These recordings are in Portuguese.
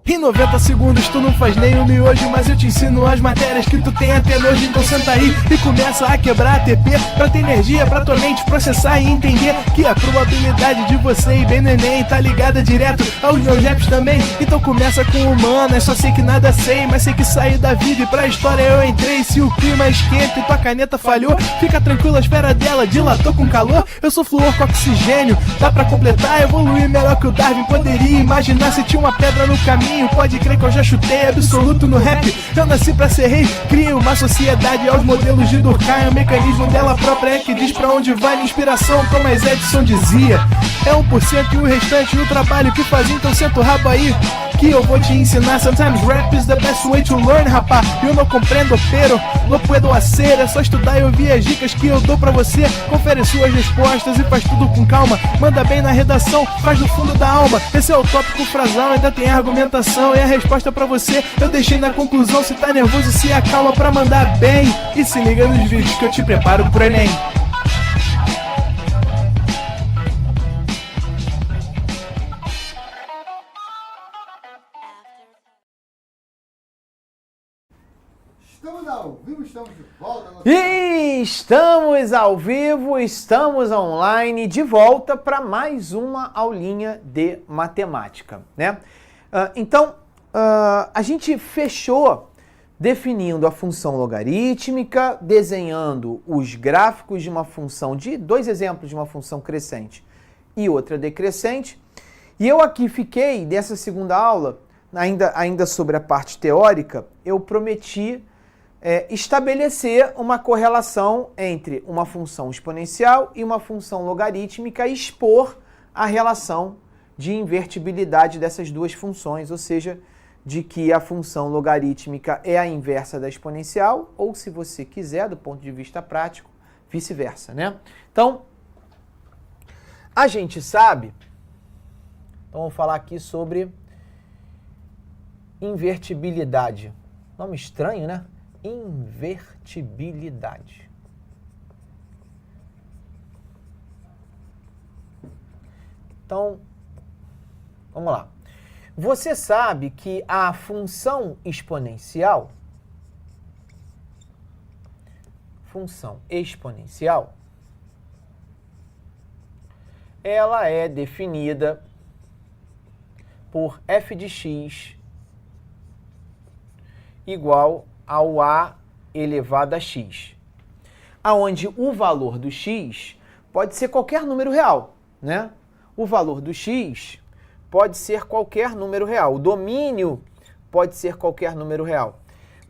Em 90 segundos tu não faz nem um miojo, mas eu te ensino as matérias que tu tem até nojo. Então senta aí e começa a quebrar ATP pra ter energia pra tua mente processar e entender que a probabilidade de você ir bem no Enem tá ligada direto aos meus raps também. Então começa com humanas, só sei que nada sei, mas sei que saí da vida e pra história eu entrei. Se o clima esquenta e tua caneta falhou, fica tranquilo, a esfera dela dilatou com calor. Eu sou flúor com oxigênio, dá pra completar, evoluir melhor que o Darwin poderia imaginar. Se tinha uma pedra no caminho, pode crer que eu já chutei absoluto no rap. Eu nasci pra ser rei, crio uma sociedade aos modelos de Durkheim. O mecanismo dela própria é que diz pra onde vai minha inspiração. Thomas Edison dizia, é 1% e o restante o trabalho que fazia. Então senta o rabo aí que eu vou te ensinar. Sometimes rap is the best way to learn, rapá. Eu não compreendo, pero não puedo hacer. É só estudar e ouvir as dicas que eu dou pra você. Confere suas respostas e faz tudo com calma. Manda bem na redação, faz do fundo da alma. Esse é o tópico frasal, ainda tem argumentação. E a resposta pra você eu deixei na conclusão. Se tá nervoso, se acalma pra mandar bem. E se liga nos vídeos que eu te preparo pro Enem. Estamos ao vivo, estamos de volta. E estamos ao vivo, estamos online, de volta para mais uma aulinha de matemática, né? Então, a gente fechou definindo a função logarítmica, desenhando os gráficos de uma função, de dois exemplos de uma função crescente e outra decrescente. E eu aqui fiquei, dessa segunda aula, ainda sobre a parte teórica, eu prometi estabelecer uma correlação entre uma função exponencial e uma função logarítmica e expor a relação de invertibilidade dessas duas funções, ou seja, de que a função logarítmica é a inversa da exponencial, ou, se você quiser, do ponto de vista prático, vice-versa, né? Então, a gente sabe, então vamos falar aqui sobre invertibilidade. Nome estranho, né? Invertibilidade. Então, vamos lá. Você sabe que a função exponencial, ela é definida por f de x igual ao a elevado a x, aonde o valor do x pode ser qualquer número real, né? O valor do x pode ser qualquer número real, o domínio pode ser qualquer número real.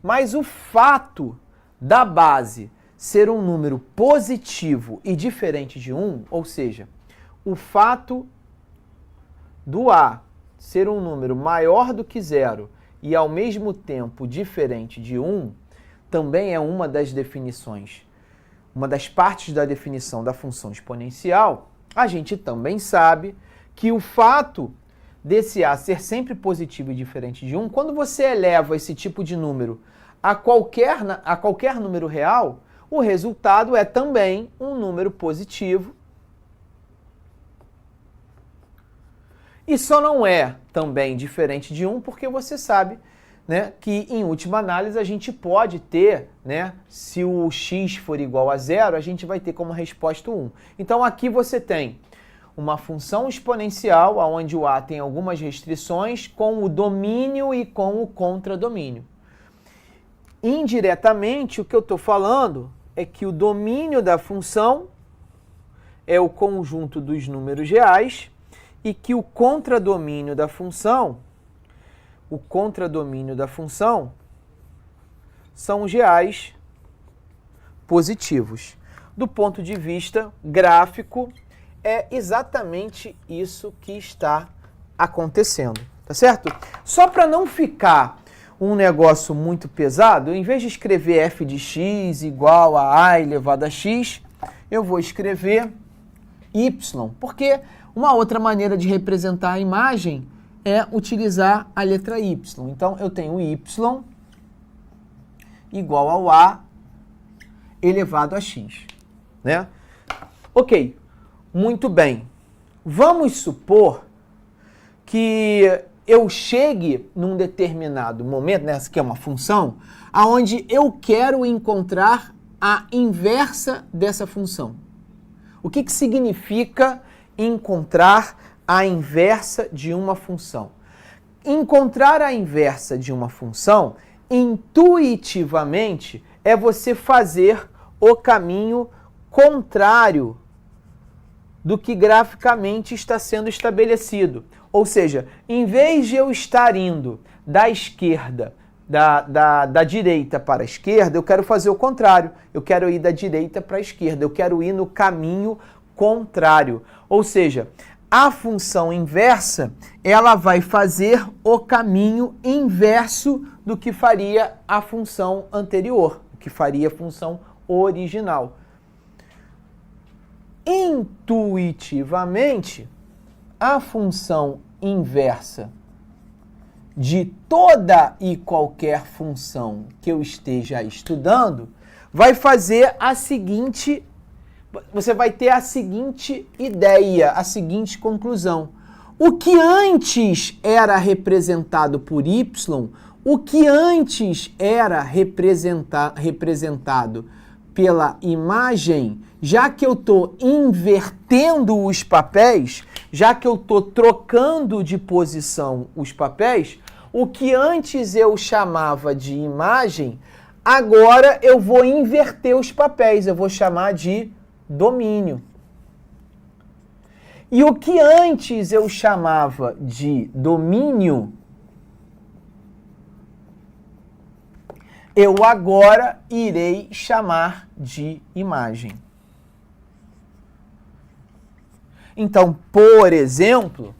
Mas o fato da base ser um número positivo e diferente de 1, ou seja, o fato do a ser um número maior do que 0 e ao mesmo tempo diferente de 1, também é uma das definições, uma das partes da definição da função exponencial. A gente também sabe que o fato desse a ser sempre positivo e diferente de 1, quando você eleva esse tipo de número a qualquer número real, o resultado é também um número positivo. E só não é também diferente de 1 porque você sabe, né, que em última análise a gente pode ter, né, se o x for igual a 0, a gente vai ter como resposta 1. Então aqui você tem uma função exponencial, onde o a tem algumas restrições, com o domínio e com o contradomínio. Indiretamente, o que eu estou falando é que o domínio da função é o conjunto dos números reais e que o contradomínio da função são os reais positivos. Do ponto de vista gráfico, é exatamente isso que está acontecendo, tá certo? Só para não ficar um negócio muito pesado, em vez de escrever f de x igual a elevado a x, eu vou escrever y, porque uma outra maneira de representar a imagem é utilizar a letra y. Então, eu tenho y igual ao a elevado a x, né? Ok, muito bem. Vamos supor que eu chegue num determinado momento, nessa que é uma função, aonde eu quero encontrar a inversa dessa função. O que significa encontrar a inversa de uma função? Encontrar a inversa de uma função, intuitivamente, é você fazer o caminho contrário do que graficamente está sendo estabelecido. Ou seja, em vez de eu estar indo da esquerda, da direita para a esquerda, eu quero fazer o contrário. Eu quero ir da direita para a esquerda. Eu quero ir no caminho contrário. Ou seja, a função inversa, ela vai fazer o caminho inverso do que faria a função anterior, o que faria a função original. Intuitivamente, a função inversa de toda e qualquer função que eu esteja estudando vai fazer a seguinte, você vai ter a seguinte ideia, a seguinte conclusão. O que antes era representado por y, o que antes era representado pela imagem, já que eu estou invertendo os papéis, já que eu estou trocando de posição os papéis, o que antes eu chamava de imagem, agora eu vou inverter os papéis, eu vou chamar de domínio. E o que antes eu chamava de domínio, eu agora irei chamar de imagem. Então, por exemplo,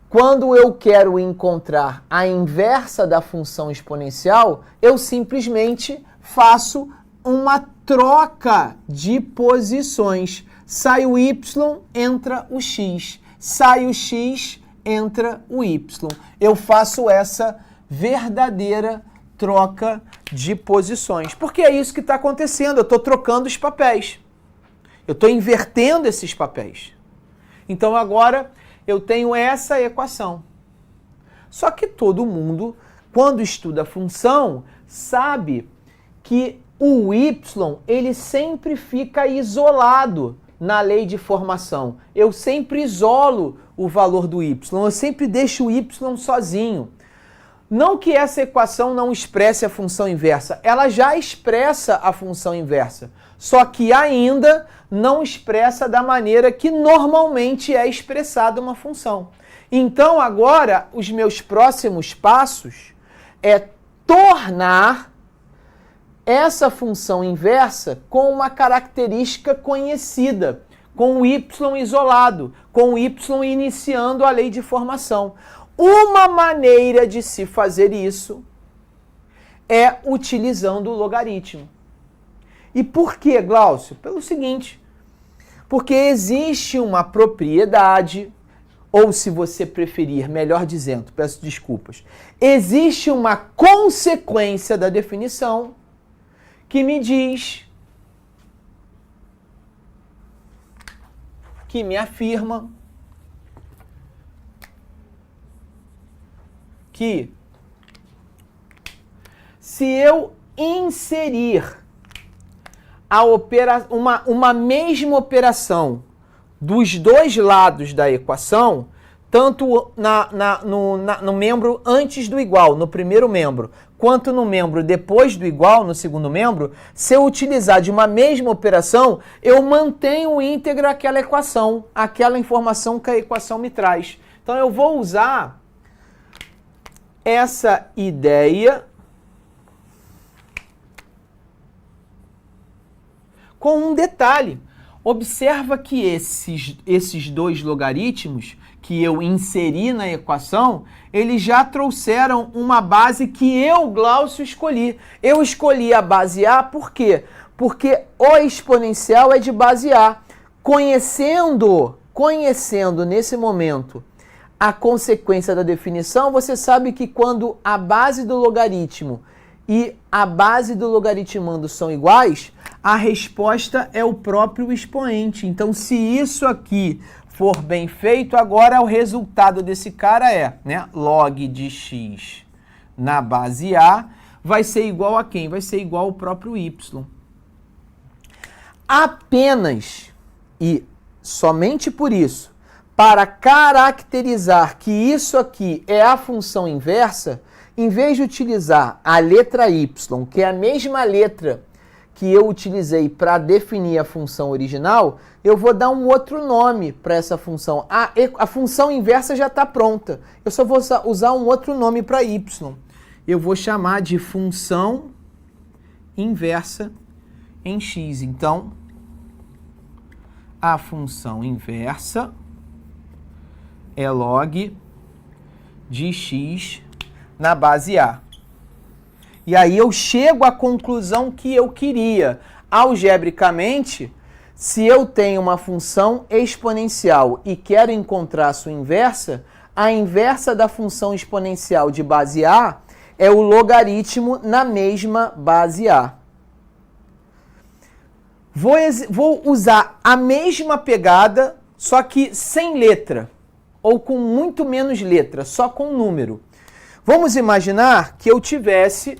quando eu quero encontrar a inversa da função exponencial, eu simplesmente faço uma troca de posições. Sai o y, entra o x. Sai o x, entra o y. Eu faço essa verdadeira troca de posições. Porque é isso que está acontecendo. Eu estou trocando os papéis. Eu estou invertendo esses papéis. Então agora eu tenho essa equação. Só que todo mundo, quando estuda função, sabe que o y, ele sempre fica isolado na lei de formação. Eu sempre isolo o valor do y. Eu sempre deixo o y sozinho. Não que essa equação não expresse a função inversa. Ela já expressa a função inversa. Só que ainda não expressa da maneira que normalmente é expressada uma função. Então, agora, os meus próximos passos é tornar essa função inversa com uma característica conhecida, com o y isolado, com o y iniciando a lei de formação. Uma maneira de se fazer isso é utilizando o logaritmo. E por que, Glaucio? Pelo seguinte, porque existe uma propriedade, ou se você preferir, melhor dizendo, peço desculpas, existe uma consequência da definição que me diz, que me afirma que se eu inserir uma mesma operação dos dois lados da equação, tanto no membro antes do igual, no primeiro membro, quanto no membro depois do igual, no segundo membro, se eu utilizar de uma mesma operação, eu mantenho íntegra aquela equação, aquela informação que a equação me traz. Então eu vou usar essa ideia com um detalhe. Observa que esses dois logaritmos que eu inseri na equação, eles já trouxeram uma base que eu, Glaucio, escolhi. Eu escolhi a base A por quê? Porque o exponencial é de base A. Conhecendo nesse momento a consequência da definição, você sabe que quando a base do logaritmo e a base do logaritmando são iguais, a resposta é o próprio expoente. Então, se isso aqui for bem feito, agora o resultado desse cara é, né, log de x na base A vai ser igual a quem? Vai ser igual ao próprio y. Apenas e somente por isso, para caracterizar que isso aqui é a função inversa, em vez de utilizar a letra y, que é a mesma letra que eu utilizei para definir a função original, eu vou dar um outro nome para essa função. A função inversa já está pronta. Eu só vou usar um outro nome para y. Eu vou chamar de função inversa em x. Então, a função inversa é log de x na base A. E aí eu chego à conclusão que eu queria. Algebricamente, se eu tenho uma função exponencial e quero encontrar a sua inversa, a inversa da função exponencial de base A é o logaritmo na mesma base A. Vou usar a mesma pegada, só que sem letra, ou com muito menos letra, só com número. Vamos imaginar que eu tivesse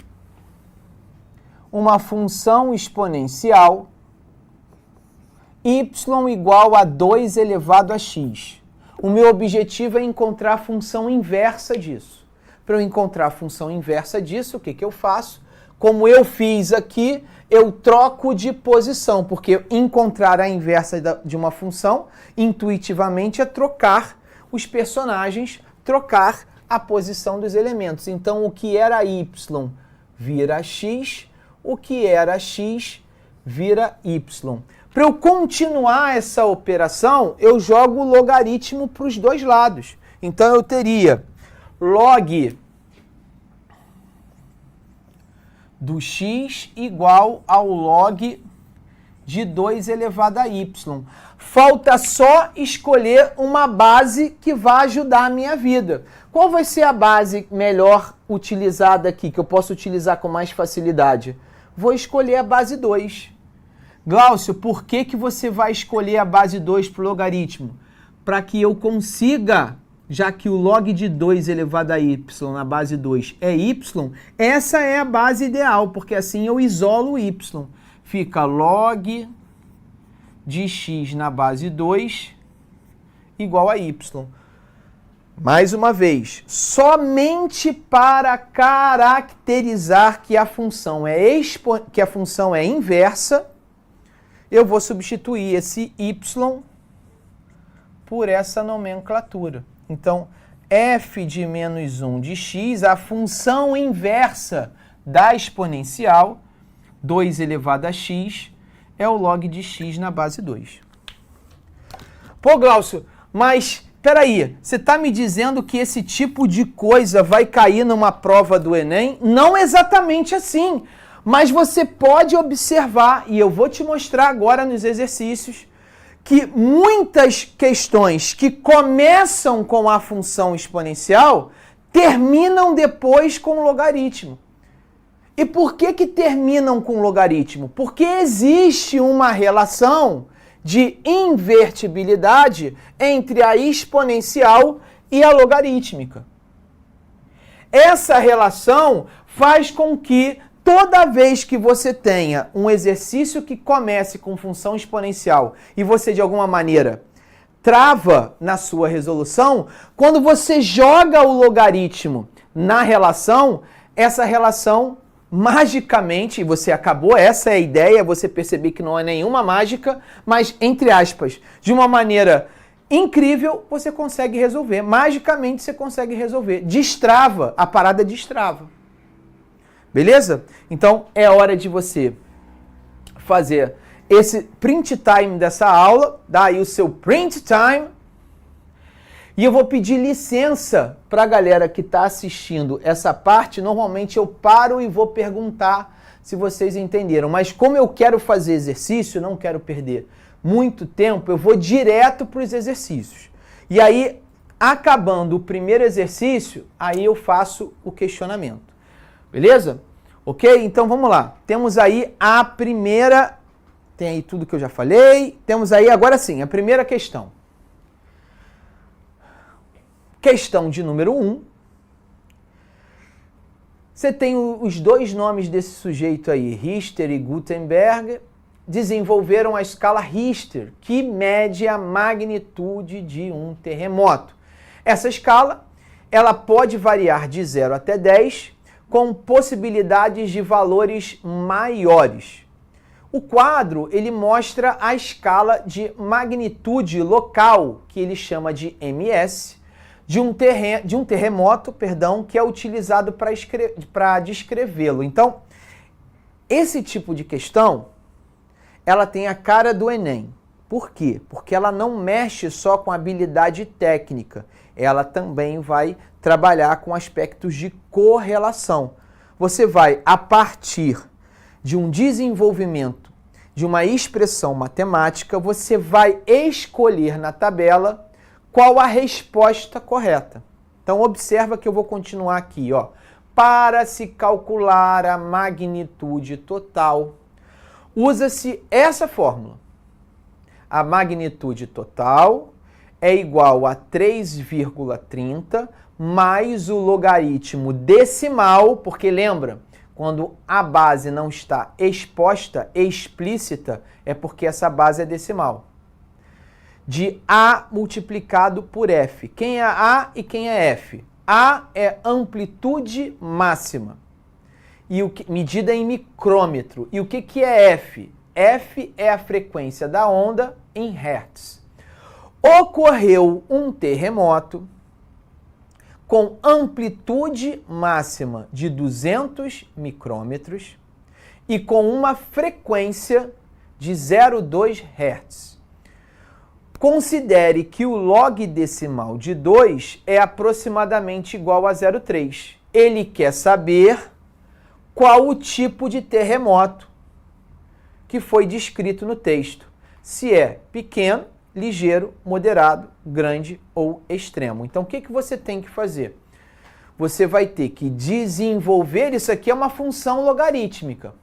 uma função exponencial y igual a 2 elevado a x. O meu objetivo é encontrar a função inversa disso. Para eu encontrar a função inversa disso, o que eu faço? Como eu fiz aqui, eu troco de posição, porque encontrar a inversa de uma função, intuitivamente, é trocar os personagens, trocar a posição dos elementos. Então, o que era y vira x, o que era x vira y. Para eu continuar essa operação, eu jogo o logaritmo para os dois lados. Então, eu teria log do x igual ao log de 2 elevado a y. Falta só escolher uma base que vai ajudar a minha vida. Qual vai ser a base melhor utilizada aqui, que eu posso utilizar com mais facilidade? Vou escolher a base 2. Glaucio, por que você vai escolher a base 2 para o logaritmo? Para que eu consiga, já que o log de 2 elevado a y na base 2 é y, essa é a base ideal, porque assim eu isolo o y. Fica log de x na base 2 igual a y. Mais uma vez, somente para caracterizar que a função é inversa, eu vou substituir esse y por essa nomenclatura. Então, f de menos 1 de x, a função inversa da exponencial, 2 elevado a x, é o log de x na base 2. Pô, Glaucio, mas peraí, você está me dizendo que esse tipo de coisa vai cair numa prova do Enem? Não exatamente assim, mas você pode observar, e eu vou te mostrar agora nos exercícios, que muitas questões que começam com a função exponencial terminam depois com o logaritmo. E por que terminam com logaritmo? Porque existe uma relação de invertibilidade entre a exponencial e a logarítmica. Essa relação faz com que toda vez que você tenha um exercício que comece com função exponencial e você de alguma maneira trava na sua resolução, quando você joga o logaritmo na relação, essa relação magicamente, você acabou, essa é a ideia, você perceber que não é nenhuma mágica, mas, entre aspas, de uma maneira incrível, você consegue resolver. Magicamente, você consegue resolver. Destrava, a parada destrava. Beleza? Então, é hora de você fazer esse print time dessa aula, dá aí o seu print time, e eu vou pedir licença para a galera que está assistindo essa parte. Normalmente eu paro e vou perguntar se vocês entenderam. Mas como eu quero fazer exercício, não quero perder muito tempo, eu vou direto para os exercícios. E aí, acabando o primeiro exercício, aí eu faço o questionamento. Beleza? Ok? Então vamos lá. Temos aí a primeira... Tem aí tudo que eu já falei. Temos aí, agora sim, a primeira questão. Questão de número 1. Você tem os dois nomes desse sujeito aí, Richter e Gutenberg, desenvolveram a escala Richter, que mede a magnitude de um terremoto. Essa escala, ela pode variar de 0 até 10, com possibilidades de valores maiores. O quadro, ele mostra a escala de magnitude local, que ele chama de MS, de um terremoto, que é utilizado para descrevê-lo. Então, esse tipo de questão, ela tem a cara do Enem. Por quê? Porque ela não mexe só com habilidade técnica, ela também vai trabalhar com aspectos de correlação. Você vai, a partir de um desenvolvimento de uma expressão matemática, você vai escolher na tabela qual a resposta correta. Então, observa que eu vou continuar aqui, ó. Para se calcular a magnitude total, usa-se essa fórmula. A magnitude total é igual a 3,30 mais o logaritmo decimal, porque lembra, quando a base não está exposta, explícita, é porque essa base é decimal. De A multiplicado por F. Quem é A e quem é F? A é amplitude máxima, medida em micrômetro. E o que é F? F é a frequência da onda em hertz. Ocorreu um terremoto com amplitude máxima de 200 micrômetros e com uma frequência de 0,2 Hz. Considere que o log decimal de 2 é aproximadamente igual a 0,3. Ele quer saber qual o tipo de terremoto que foi descrito no texto. Se é pequeno, ligeiro, moderado, grande ou extremo. Então, o que você tem que fazer? Você vai ter que desenvolver, isso aqui é uma função logarítmica.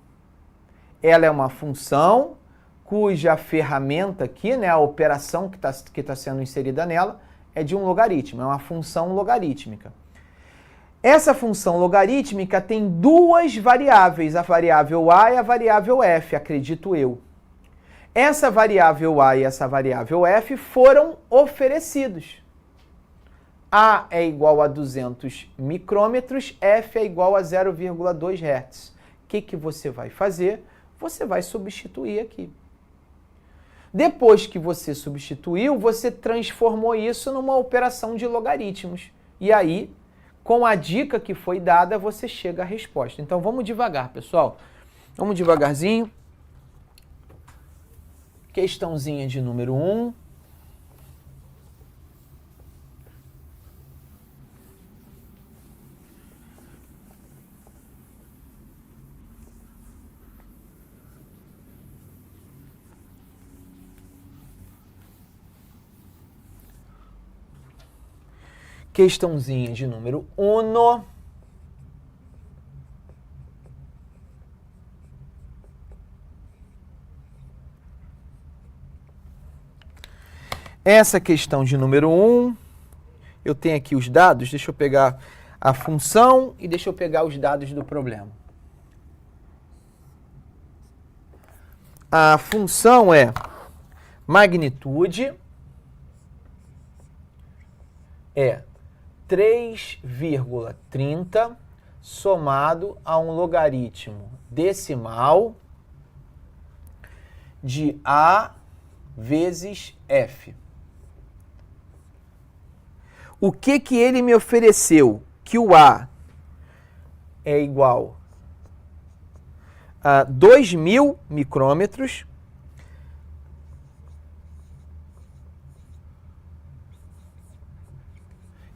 Ela é uma função cuja ferramenta aqui, né, a operação que tá sendo inserida nela, é de um logaritmo, é uma função logarítmica. Essa função logarítmica tem duas variáveis, a variável a e a variável f, acredito eu. Essa variável a e essa variável f foram oferecidos. A é igual a 200 micrômetros, f é igual a 0,2 Hz. O que você vai fazer? Você vai substituir aqui. Depois que você substituiu, você transformou isso numa operação de logaritmos. E aí, com a dica que foi dada, você chega à resposta. Então vamos devagar, pessoal. Vamos devagarzinho. Questãozinha de número 1. Questãozinha de número 1. Essa questão de número 1, eu tenho aqui os dados, deixa eu pegar a função e deixa eu pegar os dados do problema. A função é magnitude, é 3,30 somado a um logaritmo decimal de A vezes F. O que ele me ofereceu? Que o A é igual a 2.000 micrômetros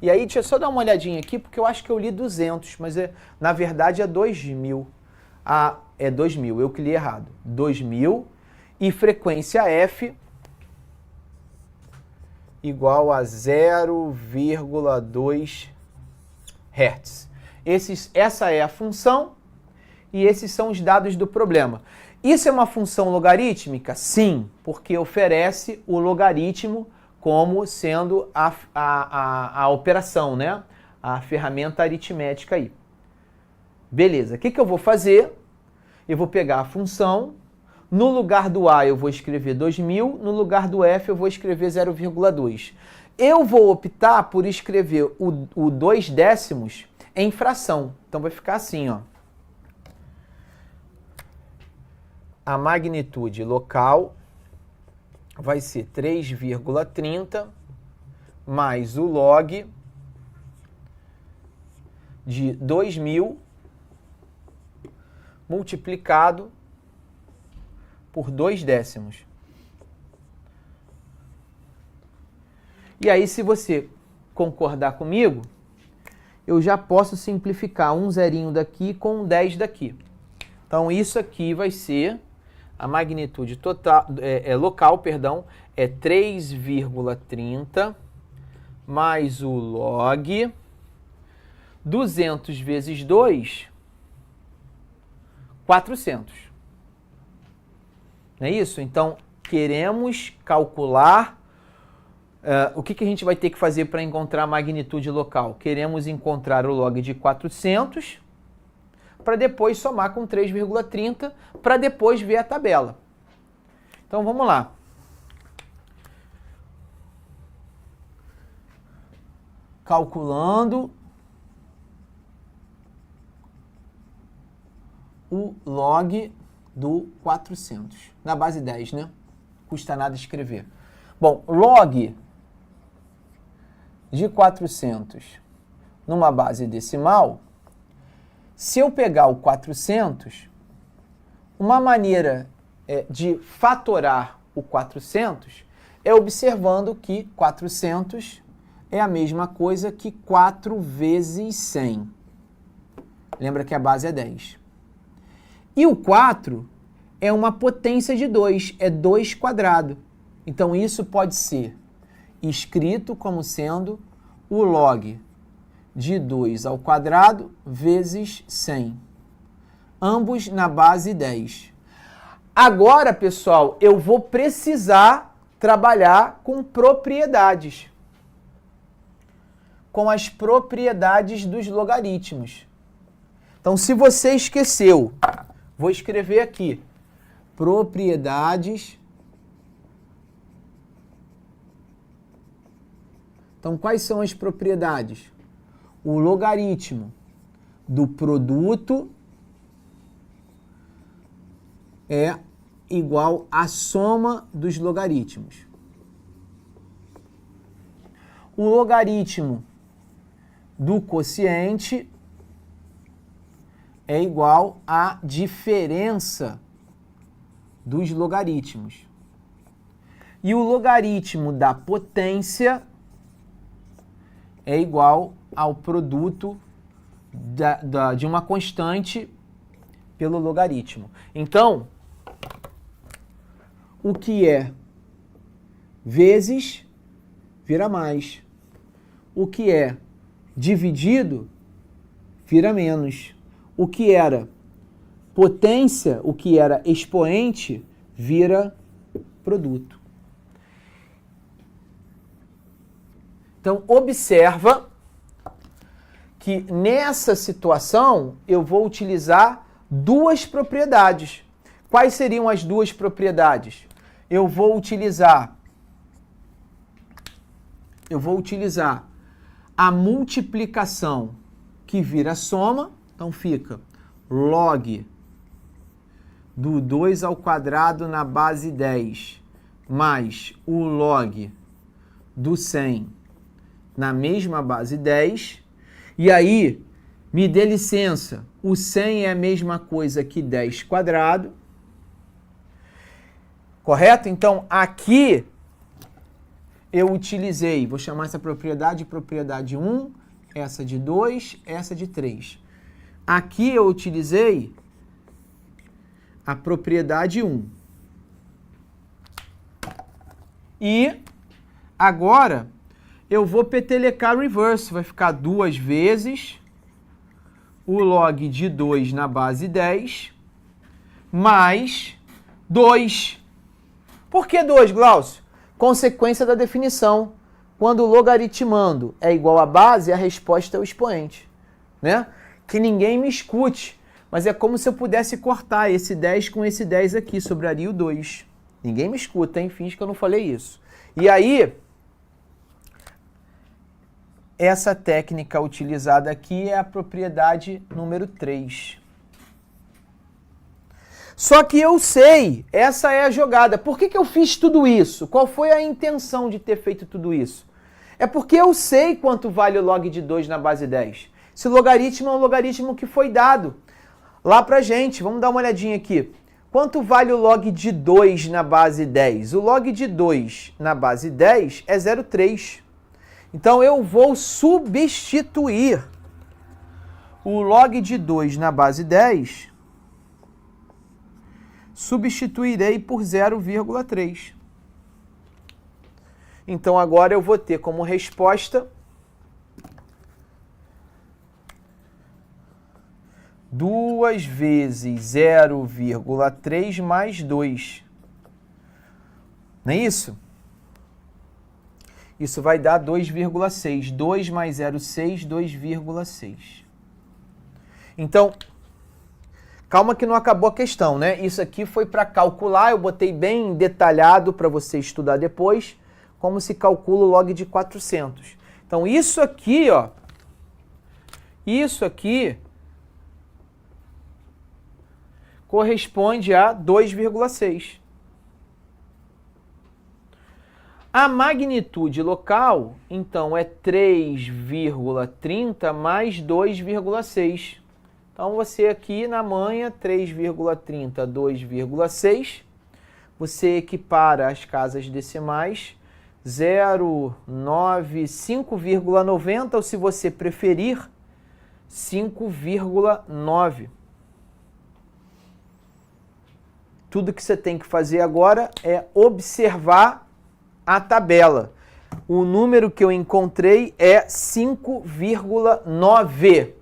e aí, deixa eu só dar uma olhadinha aqui, porque eu acho que eu li 200, mas na verdade é 2.000. Ah, é 2.000, eu que li errado. 2.000 e frequência F igual a 0,2 Hz. Essa é a função e esses são os dados do problema. Isso é uma função logarítmica? Sim, porque oferece o logaritmo como sendo a operação, né? A ferramenta aritmética aí. Beleza, o que eu vou fazer? Eu vou pegar a função, no lugar do A eu vou escrever 2000, no lugar do F eu vou escrever 0,2. Eu vou optar por escrever o 2 décimos em fração. Então vai ficar assim, ó. A magnitude local vai ser 3,30 mais o log de 2000 multiplicado por 2 décimos. E aí, se você concordar comigo, eu já posso simplificar um zerinho daqui com um 10 daqui. Então, isso aqui vai ser a magnitude total, local, perdão, é 3,30 mais o log 200 vezes 2, 400. Não é isso? Então, queremos calcular o que a gente vai ter que fazer para encontrar a magnitude local. Queremos encontrar o log de 400 para depois somar com 3,30 para depois ver a tabela. Então, vamos lá. Calculando o log do 400, na base 10, né? Custa nada escrever. Bom, log de 400 numa base decimal, se eu pegar o 400, uma maneira de fatorar o 400 é observando que 400 é a mesma coisa que 4 vezes 100. Lembra que a base é 10. E o 4 é uma potência de 2, é 2 quadrado. Então, isso pode ser escrito como sendo o log de 2 ao quadrado vezes 100. Ambos na base 10. Agora, pessoal, eu vou precisar trabalhar com propriedades. Com as propriedades dos logaritmos. Então, se você esqueceu, vou escrever aqui, propriedades. Então, quais são as propriedades? O logaritmo do produto é igual à soma dos logaritmos. O logaritmo do quociente é igual à diferença dos logaritmos. E o logaritmo da potência é igual ao produto de uma constante pelo logaritmo. Então, o que é vezes vira mais. O que é dividido vira menos. O que era potência, o que era expoente, vira produto. Então, observa que nessa situação eu vou utilizar duas propriedades. Quais seriam as duas propriedades? Eu vou utilizar a multiplicação que vira soma. Então fica log do 2 ao quadrado na base 10 mais o log do 100 na mesma base 10. E aí, me dê licença, o 100 é a mesma coisa que 10 quadrado. Correto? Então, aqui eu utilizei, vou chamar essa propriedade 1, essa de 2, essa de 3. Aqui eu utilizei a propriedade 1. E agora eu vou petelecar reverse. Vai ficar 2 vezes o log de 2 na base 10 mais 2. Por que 2, Glaucio? Consequência da definição. Quando logaritmando é igual a base, a resposta é o expoente, né? Que ninguém me escute, mas é como se eu pudesse cortar esse 10 com esse 10 aqui, sobraria o 2. Ninguém me escuta, hein? Finge que eu não falei isso. E aí, essa técnica utilizada aqui é a propriedade número 3. Só que eu sei, essa é a jogada. Por que eu fiz tudo isso? Qual foi a intenção de ter feito tudo isso? É porque eu sei quanto vale o log de 2 na base 10. Esse logaritmo é um logaritmo que foi dado lá pra gente. Vamos dar uma olhadinha aqui. Quanto vale o log de 2 na base 10? O log de 2 na base 10 é 0,3. Então eu vou substituir o log de 2 na base 10, substituirei por 0,3. Então agora eu vou ter como resposta 2 vezes 0,3 mais 2. Não é isso? Isso vai dar 2,6. 2 mais 0,6, 2,6. Então, calma que não acabou a questão, né? Isso aqui foi para calcular, eu botei bem detalhado para você estudar depois, como se calcula o log de 400. Então, isso aqui, ó, isso aqui corresponde a 2,6. A magnitude local, então, é 3,30 mais 2,6. Então, você aqui na manha, 3,30, 2,6. Você equipara as casas decimais, 0,9, 5,90, ou se você preferir, 5,9. Tudo que você tem que fazer agora é observar a tabela. O número que eu encontrei é 5,9.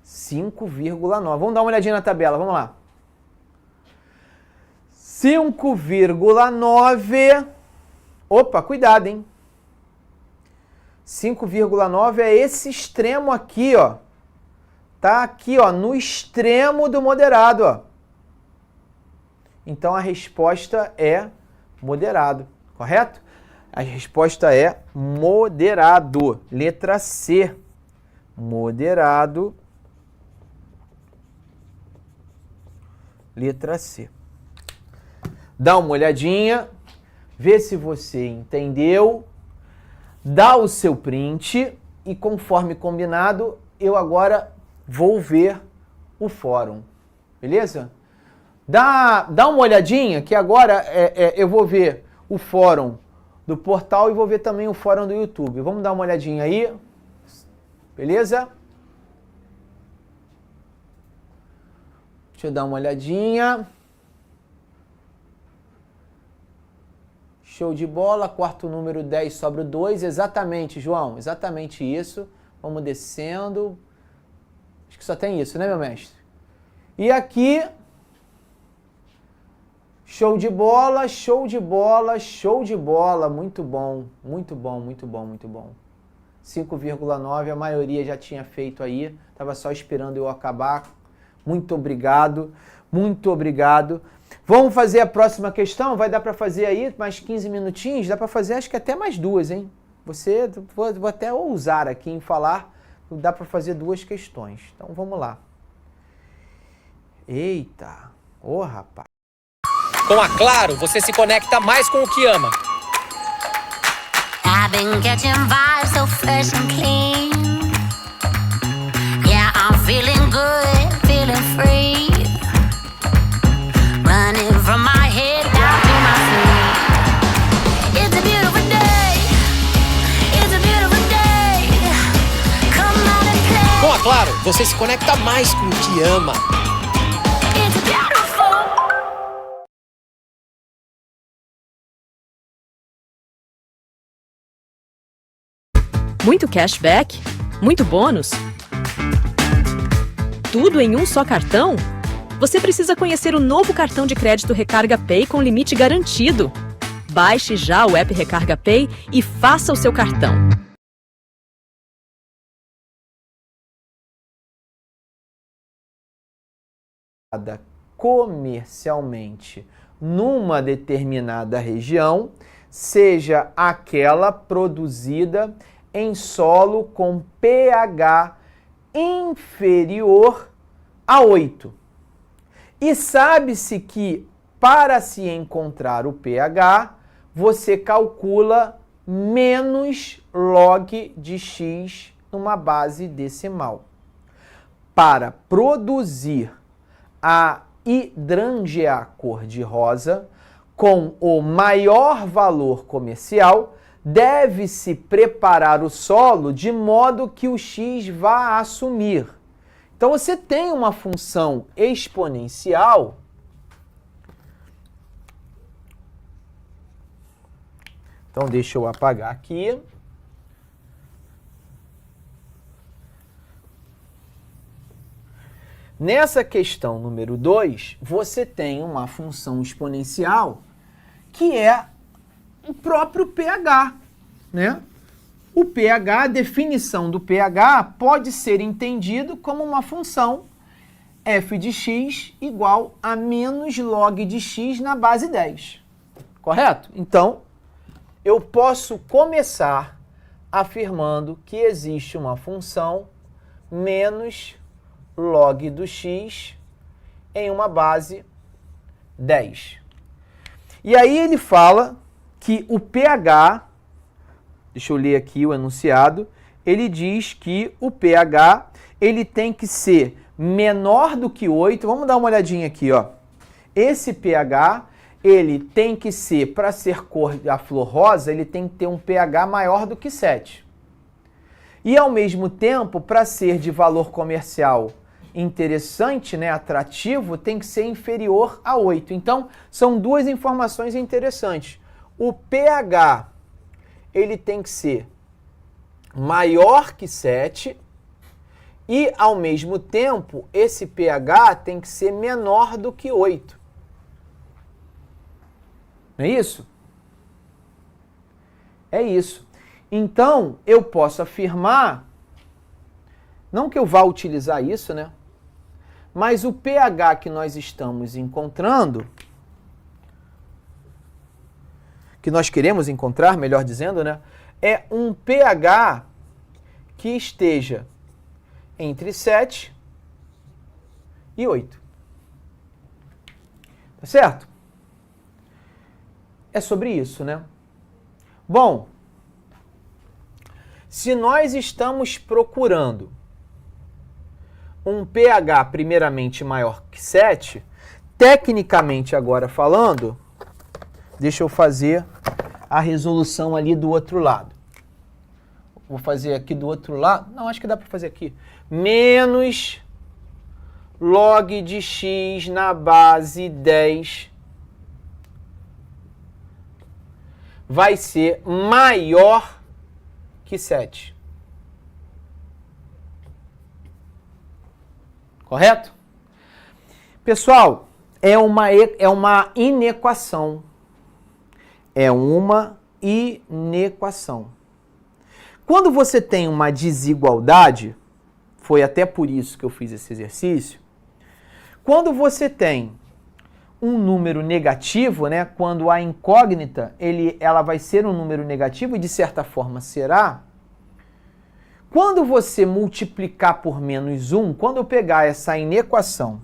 5,9. Vamos dar uma olhadinha na tabela, vamos lá. 5,9. Opa, cuidado, hein? 5,9 é esse extremo aqui, ó. Tá aqui, ó, no extremo do moderado, ó. Então a resposta é moderado, correto? A resposta é moderado. Letra C. Moderado. Letra C. Dá uma olhadinha, vê se você entendeu, dá o seu print e, conforme combinado, eu agora vou ver o fórum, beleza? Dá uma olhadinha que agora eu vou ver o fórum do portal e vou ver também o fórum do YouTube. Vamos dar uma olhadinha aí, beleza? Deixa eu dar uma olhadinha. Show de bola, quarto número 10 sobra o 2. Exatamente, João, exatamente isso. Vamos descendo. Acho que só tem isso, né, meu mestre? E aqui, show de bola, show de bola, show de bola. Muito bom, muito bom, muito bom, muito bom. 5,9, a maioria já tinha feito aí. Estava só esperando eu acabar. Muito obrigado, muito obrigado. Vamos fazer a próxima questão? Vai dar para fazer aí mais 15 minutinhos? Dá para fazer acho que até mais 2, hein? Vou até ousar aqui em falar, dá para fazer 2 questões. Então vamos lá. Eita, ô rapaz. Com a Claro, você se conecta mais com o que ama. I've been catching vibes so fresh and clean. Yeah, I'm feeling good, feeling free. Running from my head down to my feet. It's a beautiful day. It's a beautiful day. Come out and play. Com a Claro, você se conecta mais com o que ama. It's beautiful. Muito cashback? Muito bônus? tudo em um só cartão? Você precisa conhecer o novo cartão de crédito Recarga Pay com limite garantido. Baixe já o app Recarga Pay e faça o seu cartão. Comercialmente numa determinada região, seja aquela produzida em solo com pH inferior a 8. E sabe-se que para se encontrar o pH, você calcula menos log de x numa base decimal. Para produzir a hidrangea cor-de-rosa com o maior valor comercial, deve-se preparar o solo de modo que o x vá assumir. Então você tem uma função exponencial Então, deixa eu apagar aqui. Nessa questão número 2, você tem uma função exponencial que é o próprio pH, né? O pH, a definição do pH pode ser entendido como uma função f de x igual a menos log de x na base 10. Correto? Então, eu posso começar afirmando que existe uma função menos log do x em uma base 10. E aí ele fala que o pH, deixa eu ler aqui o enunciado, ele diz que o pH ele tem que ser menor do que 8. Vamos dar uma olhadinha aqui, ó. Esse pH, ele tem que ser, para ser cor da flor rosa, ele tem que ter um pH maior do que 7. E ao mesmo tempo, para ser de valor comercial interessante, né, atrativo, tem que ser inferior a 8. Então, são duas informações interessantes. O pH, ele tem que ser maior que 7 e, ao mesmo tempo, esse pH tem que ser menor do que 8. Não é isso? É isso. Então, eu posso afirmar, não que eu vá utilizar isso, né? Mas o pH que nós estamos encontrando, que nós queremos encontrar, melhor dizendo, né? É um pH que esteja entre 7 e 8. Tá certo? É sobre isso, né? Bom, se nós estamos procurando um pH primeiramente maior que 7, tecnicamente agora falando, deixa eu fazer a resolução ali do outro lado. Vou fazer aqui do outro lado. Não, acho que dá para fazer aqui. Menos log de x na base 10 vai ser maior que 7. Correto? Pessoal, é uma inequação. É uma inequação. Quando você tem uma desigualdade, foi até por isso que eu fiz esse exercício, quando você tem um número negativo, né, quando a incógnita ela vai ser um número negativo, e de certa forma será, quando você multiplicar por menos 1, quando eu pegar essa inequação,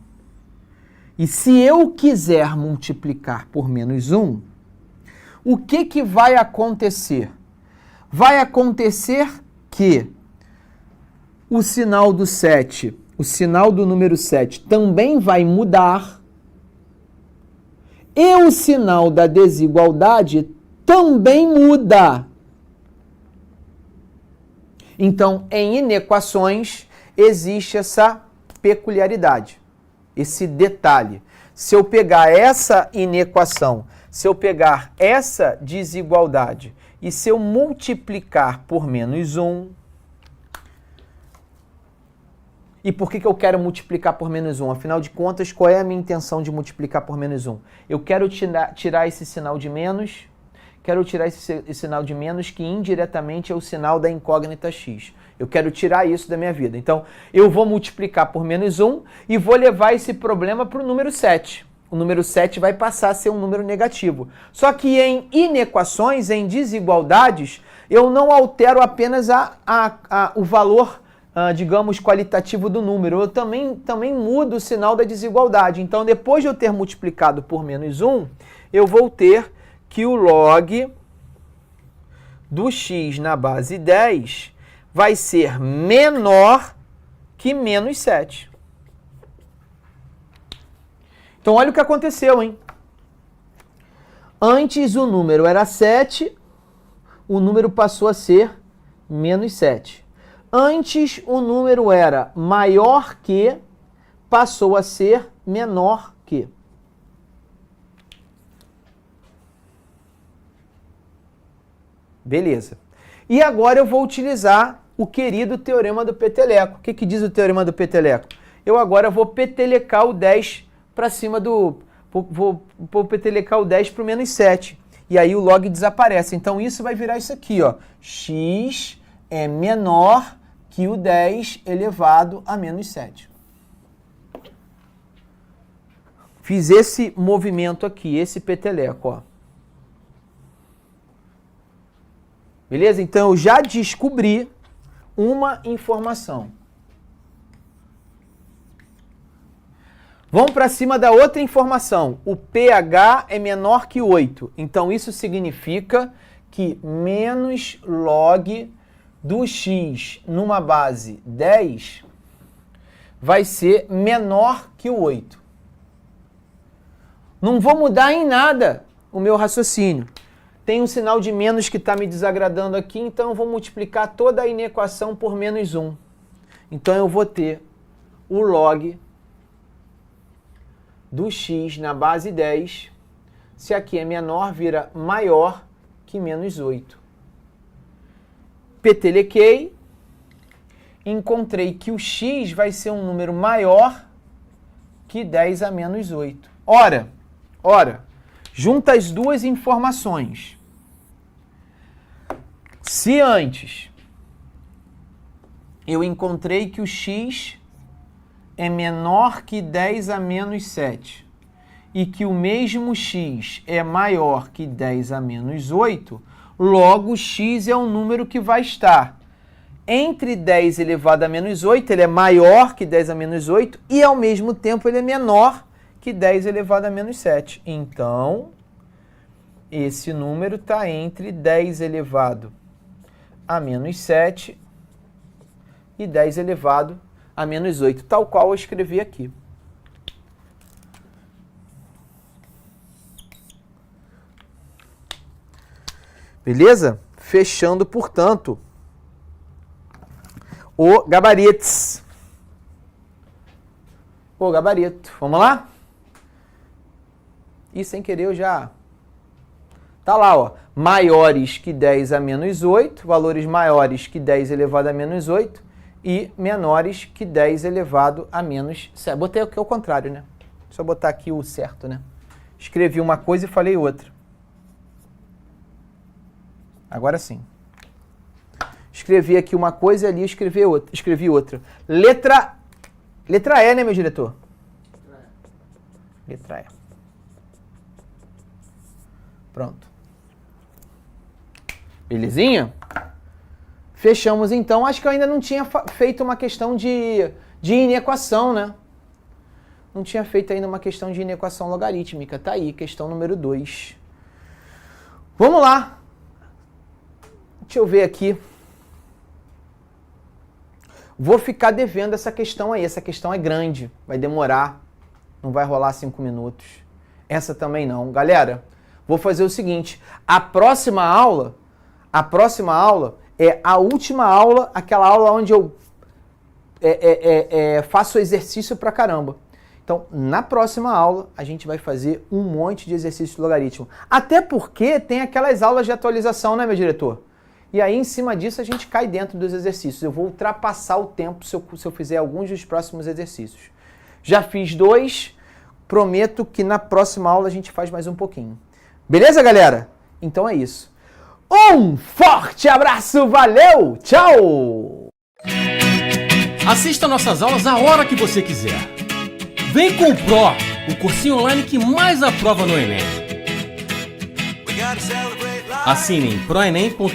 e se eu quiser multiplicar por menos 1, o que vai acontecer? Vai acontecer que o sinal do 7, o sinal do número 7 também vai mudar, e o sinal da desigualdade também muda. Então, em inequações, existe essa peculiaridade, esse detalhe. Se eu pegar essa inequação, se eu pegar essa desigualdade e se eu multiplicar por menos 1, E por que eu quero multiplicar por menos 1? Afinal de contas, qual é a minha intenção de multiplicar por menos 1? Eu quero tirar esse sinal de menos, esse sinal de menos que indiretamente é o sinal da incógnita x. Eu quero tirar isso da minha vida. Então, eu vou multiplicar por menos 1 e vou levar esse problema para o número 7. O número 7 vai passar a ser um número negativo. Só que em inequações, em desigualdades, eu não altero apenas o valor, digamos, qualitativo do número. Eu também mudo o sinal da desigualdade. Então, depois de eu ter multiplicado por menos 1, eu vou ter que o log do x na base 10 vai ser menor que menos 7. Então, olha o que aconteceu, hein? Antes o número era 7, o número passou a ser menos 7. Antes o número era maior que, passou a ser menor que. Beleza. E agora eu vou utilizar o querido teorema do peteleco. O que diz o teorema do peteleco? Eu agora vou petelecar o 10 para cima do... Vou petelecar o 10 para o menos 7. E aí o log desaparece. Então isso vai virar isso aqui, ó. X é menor que o 10 elevado a menos 7. Fiz esse movimento aqui, esse peteleco, ó. Beleza? Então eu já descobri uma informação. Vamos para cima da outra informação. O pH é menor que 8. Então isso significa que menos log do x numa base 10 vai ser menor que o 8. Não vou mudar em nada o meu raciocínio. Tem um sinal de menos que está me desagradando aqui, então eu vou multiplicar toda a inequação por menos 1. Então eu vou ter o log do x na base 10, se aqui é menor, vira maior que menos 8. Petelequei, encontrei que o x vai ser um número maior que 10 a menos 8. Ora, junta as duas informações. Se antes eu encontrei que o x é menor que 10 a menos 7 e que o mesmo x é maior que 10 a menos 8, logo x é um número que vai estar entre 10 elevado a menos 8, ele é maior que 10 a menos 8 e ao mesmo tempo ele é menor que 10 elevado a menos 7. Então, esse número está entre 10 elevado a menos 7 e 10 elevado a menos 8, tal qual eu escrevi aqui. Beleza? Fechando, portanto, o gabaritos. O gabarito. Vamos lá? E sem querer eu já... Tá lá, ó. Maiores que 10 a menos 8, valores maiores que 10 elevado a menos 8 e menores que 10 elevado a menos 7. Botei aqui ao contrário, né? Só botar aqui o certo, né? Escrevi uma coisa e falei outra. Agora sim. Escrevi aqui uma coisa e ali escrevi outra. Letra E, né, meu diretor? Letra E. Pronto. Belezinha? Fechamos então. Acho que eu ainda não tinha feito uma questão de inequação, né? Não tinha feito ainda uma questão de inequação logarítmica. Tá aí, questão número 2. Vamos lá. Deixa eu ver aqui. Vou ficar devendo essa questão aí. Essa questão é grande. Vai demorar. Não vai rolar 5 minutos. Essa também não. Galera, vou fazer o seguinte. A próxima aula é a última aula, aquela aula onde eu faço exercício pra caramba. Então, na próxima aula, a gente vai fazer um monte de exercício de logaritmo. Até porque tem aquelas aulas de atualização, né, meu diretor? E aí, em cima disso, a gente cai dentro dos exercícios. Eu vou ultrapassar o tempo se eu fizer alguns dos próximos exercícios. Já fiz 2, prometo que na próxima aula a gente faz mais um pouquinho. Beleza, galera? Então é isso. Um forte abraço, valeu, tchau! Assista nossas aulas a hora que você quiser. Vem com o Pro, o cursinho online que mais aprova no Enem. Assine em proenem.com.br.